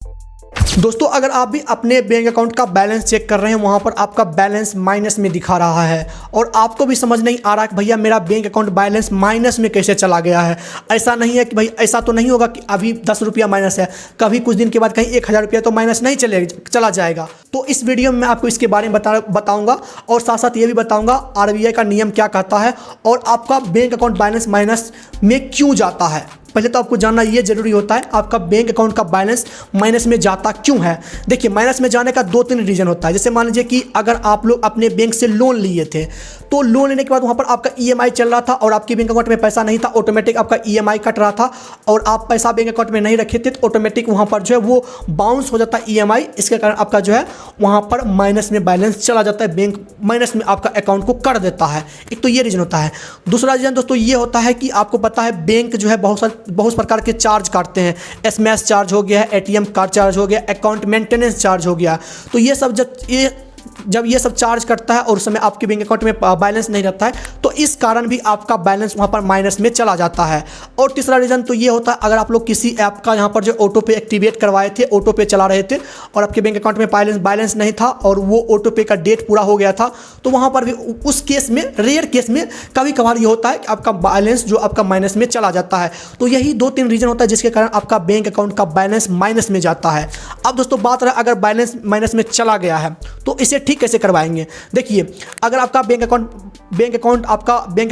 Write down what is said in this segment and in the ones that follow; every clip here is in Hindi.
दोस्तों अगर आप भी अपने बैंक अकाउंट का बैलेंस चेक कर रहे हैं, वहाँ पर आपका बैलेंस माइनस में दिखा रहा है और आपको भी समझ नहीं आ रहा कि भैया मेरा बैंक अकाउंट बैलेंस माइनस में कैसे चला गया है। ऐसा नहीं है कि भाई ऐसा तो नहीं होगा कि अभी 10 रुपया माइनस है, कभी कुछ दिन के बाद कहीं 1000 रुपया तो माइनस नहीं चला जाएगा। तो इस वीडियो में मैं आपको इसके बारे में बताऊँगा और साथ साथ ये भी बताऊँगा RBI का नियम क्या कहता है और आपका बैंक अकाउंट बैलेंस माइनस में क्यों जाता है। पहले तो आपको जानना ये जरूरी होता है आपका बैंक अकाउंट का बैलेंस माइनस में जाता क्यों है। देखिए माइनस में जाने का 2-3 रीज़न होता है। जैसे मान लीजिए कि अगर आप लोग अपने बैंक से लोन लिए थे तो लोन लेने के बाद वहाँ पर आपका EMI चल रहा था और आपके बैंक अकाउंट में पैसा नहीं था, ऑटोमेटिक आपका EMI कट रहा था और आप पैसा बैंक अकाउंट में नहीं रखे थे तो ऑटोमेटिक वहाँ पर जो है वो बाउंस हो जाता है EMI। इसके कारण आपका जो है वहाँ पर माइनस में बैलेंस चला जाता है, बैंक माइनस में आपका अकाउंट को कर देता है। एक तो ये रीज़न होता है। दूसरा रीज़न दोस्तों ये होता है कि आपको पता है बैंक जो है बहुत प्रकार के चार्ज काटते हैं। SMS चार्ज हो गया है, ATM कार्ड चार्ज हो गया, अकाउंट मेंटेनेंस चार्ज हो गया। तो ये सब जब ये सब चार्ज करता है और उस समय आपके बैंक अकाउंट में बैलेंस नहीं रहता है तो इस कारण भी आपका बैलेंस वहाँ पर माइनस में चला जाता है। और तीसरा रीज़न तो ये होता है अगर आप लोग किसी ऐप का यहाँ पर जो ऑटो पे एक्टिवेट करवाए थे, ऑटो पे चला रहे थे और आपके बैंक अकाउंट में बैलेंस नहीं था और वो ऑटो पे का डेट पूरा हो गया था तो वहाँ पर भी उस केस में, रेयर केस में कभी कभार ये होता है कि आपका बैलेंस जो आपका माइनस में चला जाता है। तो यही 2-3 रीज़न होता है जिसके कारण आपका बैंक अकाउंट का बैलेंस माइनस में जाता है। अब दोस्तों बात रहा अगर बैलेंस माइनस में चला गया है तो इसे ठीक कैसे करवाएंगे। देखिए अगर आपका बैंक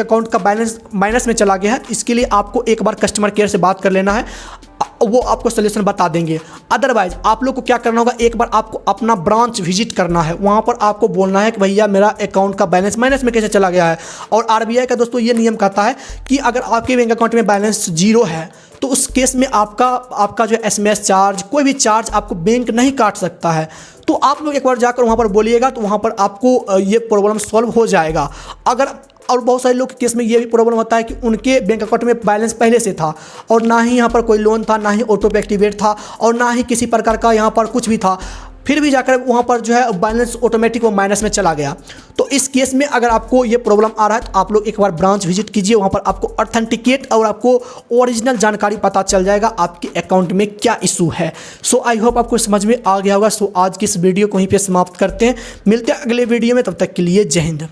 अकाउंट का बैलेंस माइनस में चला गया है, इसके लिए आपको एक बार कस्टमर केयर से बात कर लेना है, वो आपको सोल्यूशन बता देंगे। अदरवाइज आप लोग को क्या करना होगा, एक बार आपको अपना ब्रांच विजिट करना है, वहाँ पर आपको बोलना है कि भैया मेरा अकाउंट का बैलेंस माइनस में कैसे चला गया है। और RBI का दोस्तों ये नियम कहता है कि अगर आपके बैंक अकाउंट में बैलेंस 0 है तो उस केस में आपका जो SMS चार्ज, कोई भी चार्ज आपको बैंक नहीं काट सकता है। तो आप लोग एक बार जाकर वहाँ पर बोलिएगा तो वहाँ पर आपको ये प्रॉब्लम सॉल्व हो जाएगा। और बहुत सारे लोग के केस में ये भी प्रॉब्लम होता है कि उनके बैंक अकाउंट में बैलेंस पहले से था और ना ही यहाँ पर कोई लोन था, ना ही ऑटो पे एक्टिवेट था और ना ही किसी प्रकार का यहाँ पर कुछ भी था, फिर भी जाकर वहाँ पर जो है बैलेंस ऑटोमेटिक वो माइनस में चला गया। तो इस केस में अगर आपको ये प्रॉब्लम आ रहा है तो आप लोग एक बार ब्रांच विजिट कीजिए, वहाँ पर आपको ऑथेंटिकेट और आपको ओरिजिनल जानकारी पता चल जाएगा आपके अकाउंट में क्या इशू है। सो आई होप आपको समझ में आ गया होगा। सो आज की इस वीडियो को यहीं पे समाप्त करते हैं, मिलते हैं अगले वीडियो में, तब तक के लिए जय हिंद।